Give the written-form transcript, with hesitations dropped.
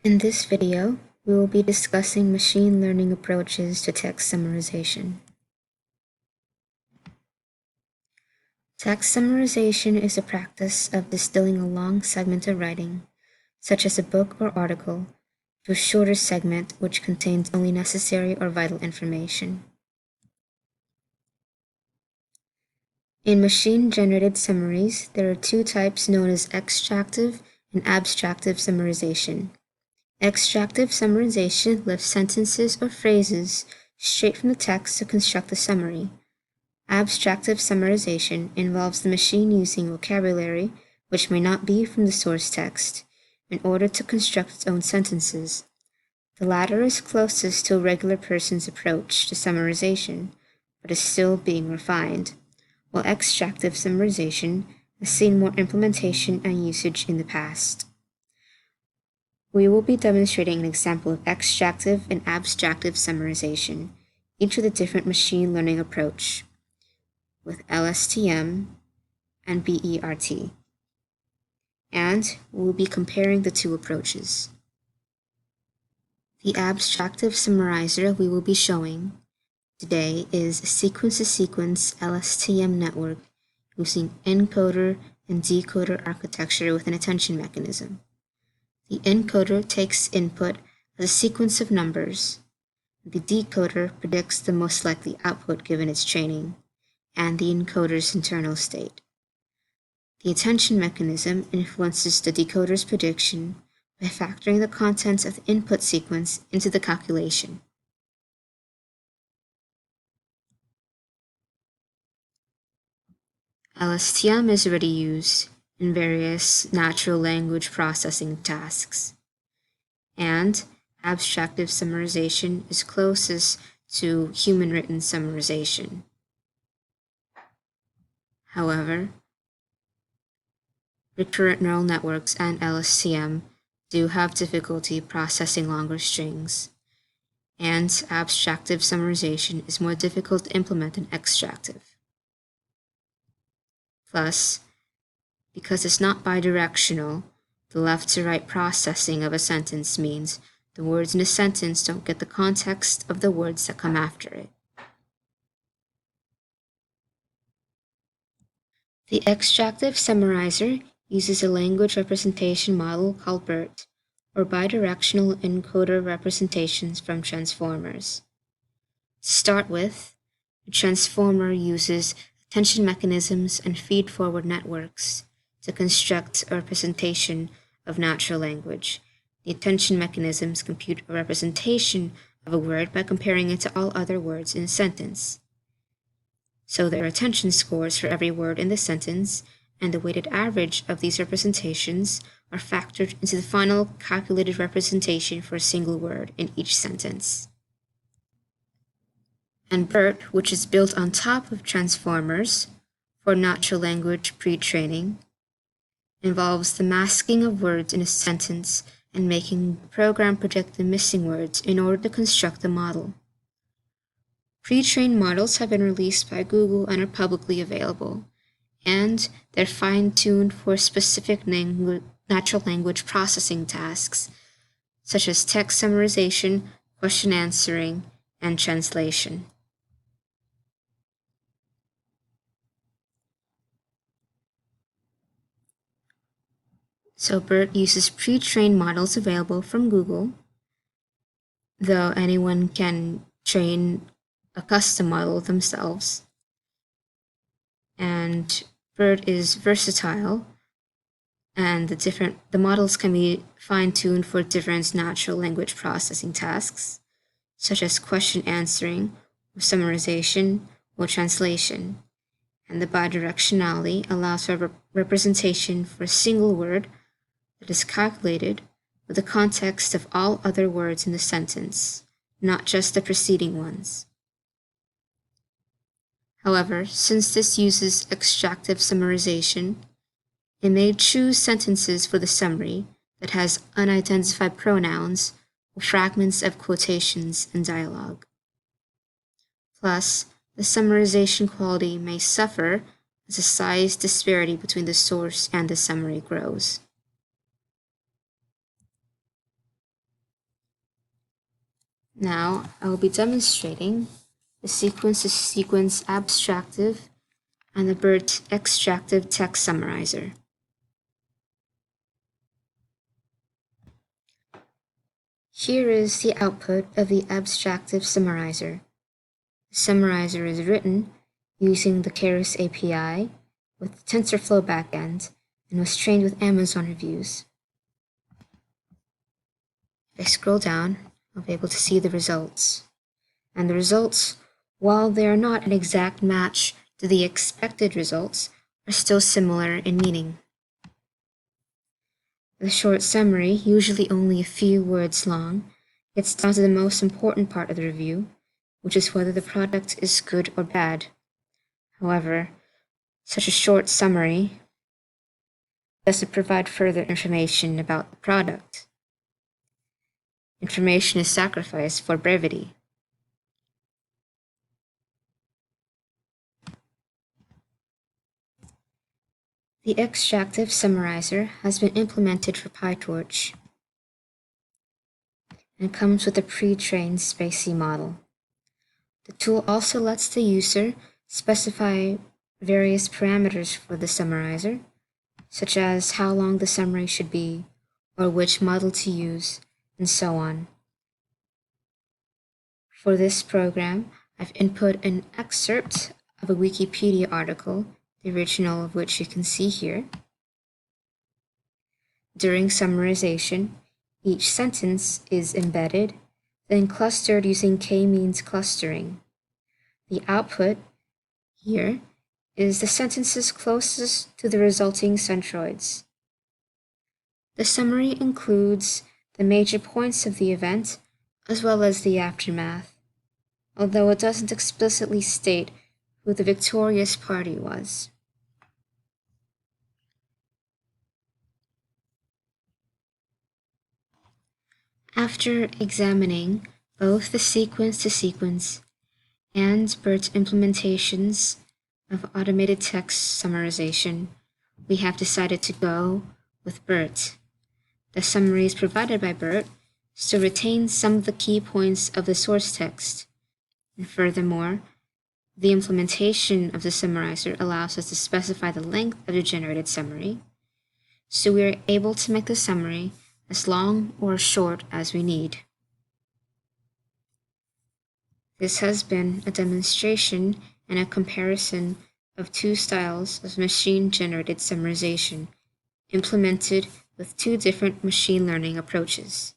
In this video, we will be discussing machine learning approaches to text summarization. Text summarization is a practice of distilling a long segment of writing, such as a book or article, to a shorter segment which contains only necessary or vital information. In machine-generated summaries, there are two types known as extractive and abstractive summarization. Extractive summarization lifts sentences or phrases straight from the text to construct a summary. Abstractive summarization involves the machine using vocabulary which may not be from the source text in order to construct its own sentences. The latter is closest to a regular person's approach to summarization, but is still being refined, while extractive summarization has seen more implementation and usage in the past. We will be demonstrating an example of extractive and abstractive summarization, each with a different machine learning approach, with LSTM and BERT. And we will be comparing the two approaches. The abstractive summarizer we will be showing today is a sequence-to-sequence LSTM network using encoder and decoder architecture with an attention mechanism. The encoder takes input as a sequence of numbers. The decoder predicts the most likely output given its training and the encoder's internal state. The attention mechanism influences the decoder's prediction by factoring the contents of the input sequence into the calculation. LSTM is already used in various natural language processing tasks, and abstractive summarization is closest to human-written summarization. However, recurrent neural networks and LSTM do have difficulty processing longer strings, and abstractive summarization is more difficult to implement than extractive. Plus, because it's not bidirectional, the left-to-right processing of a sentence means the words in a sentence don't get the context of the words that come after it. The extractive summarizer uses a language representation model called BERT, or bidirectional encoder representations from transformers. To start with, a transformer uses attention mechanisms and feed-forward networks to construct a representation of natural language. The attention mechanisms compute a representation of a word by comparing it to all other words in a sentence. So there are attention scores for every word in the sentence, and the weighted average of these representations are factored into the final calculated representation for a single word in each sentence. And BERT, which is built on top of transformers for natural language pre-training, involves the masking of words in a sentence and making the program predict the missing words in order to construct the model. Pre-trained models have been released by Google and are publicly available, and they're fine-tuned for specific natural language processing tasks, such as text summarization, question answering, and translation. So BERT uses pre-trained models available from Google, though anyone can train a custom model themselves. And BERT is versatile, and the models can be fine-tuned for different natural language processing tasks, such as question answering, or summarization, or translation. And the bidirectionality allows for representation for a single word that is calculated with the context of all other words in the sentence, not just the preceding ones. However, since this uses extractive summarization, it may choose sentences for the summary that has unidentified pronouns or fragments of quotations and dialogue. Plus, the summarization quality may suffer as the size disparity between the source and the summary grows. Now, I will be demonstrating the sequence-to-sequence abstractive and the BERT extractive text summarizer. Here is the output of the abstractive summarizer. The summarizer is written using the Keras API with the TensorFlow backend and was trained with Amazon reviews. If I scroll down, I'll be able to see the results. And the results, while they are not an exact match to the expected results, are still similar in meaning. The short summary, usually only a few words long, gets down to the most important part of the review, which is whether the product is good or bad. However, such a short summary doesn't provide further information about the product. Information is sacrificed for brevity. The extractive summarizer has been implemented for PyTorch and comes with a pre-trained spaCy model. The tool also lets the user specify various parameters for the summarizer, such as how long the summary should be, or which model to use, and so on. For this program, I've input an excerpt of a Wikipedia article, the original of which you can see here. During summarization, each sentence is embedded, then clustered using k-means clustering. The output here is the sentences closest to the resulting centroids. The summary includes the major points of the event as well as the aftermath, although it doesn't explicitly state who the victorious party was. After examining both the sequence-to-sequence and BERT implementations of automated text summarization, we have decided to go with BERT. The summaries provided by BERT still retain some of the key points of the source text, and furthermore, the implementation of the summarizer allows us to specify the length of the generated summary, so we are able to make the summary as long or short as we need. This has been a demonstration and a comparison of two styles of machine-generated summarization implemented with two different machine learning approaches.